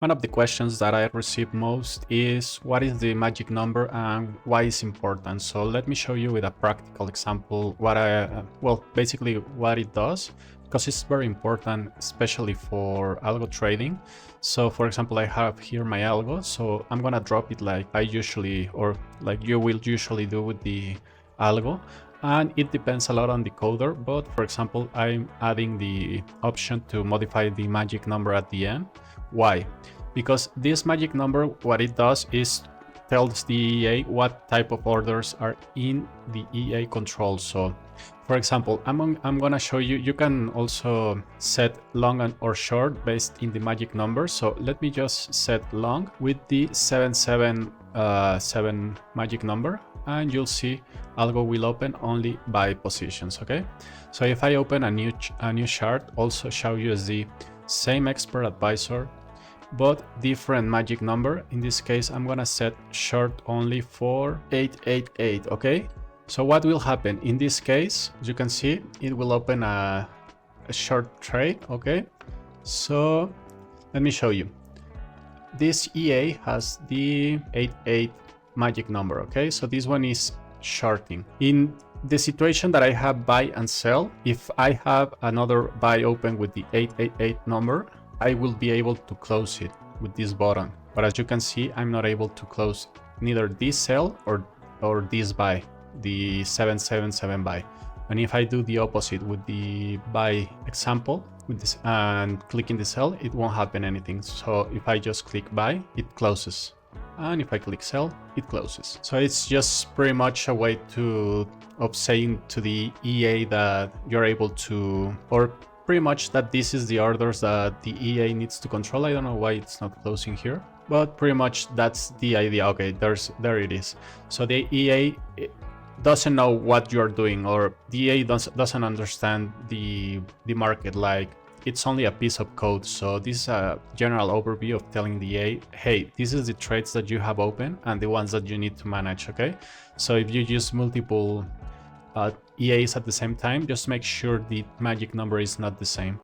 One of the questions that I receive most is what is the magic number and why it's important. So let me show you with a practical example what basically what it does, because it's very important, especially for algo trading. So for example, I have here my algo, so I'm gonna drop it like I usually, or like you will usually do with the algo. And it depends a lot on the coder, but for example, I'm adding the option to modify the magic number at the end. Why? Because this magic number, what it does is tells the EA what type of orders are in the EA control. So for example, I'm gonna show you, you can also set long or short based in the magic number. So let me just set long with the 777 magic number, and you'll see algo will open only by positions. Okay, so if I open a new chart, also XAUUSD, same expert advisor, but different magic number. In this case, I'm gonna set short only for 888. Okay, so what will happen in this case? As you can see, it will open a short trade. Okay, so let me show you. This EA has the 88 magic number. Okay, so this one is shorting. In the situation that I have buy and sell, if I have another buy open with the 888 number, I will be able to close it with this button. But as you can see, I'm not able to close neither this sell or this buy, the 777 buy. And if I do the opposite with the buy example with this and clicking the sell, it won't happen anything. So if I just click buy, it closes. And if I click sell, it closes. So it's just pretty much a way of saying to the EA that you're able to, or pretty much that this is the orders that the EA needs to control. I don't know why it's not closing here, but pretty much that's the idea. Okay, there it is. So the EA doesn't know what you're doing, or the EA doesn't understand the market. Like, it's only a piece of code. So this is a general overview of telling the EA, hey, this is the trades that you have open and the ones that you need to manage. Okay, so if you use multiple EAs at the same time, just make sure the magic number is not the same.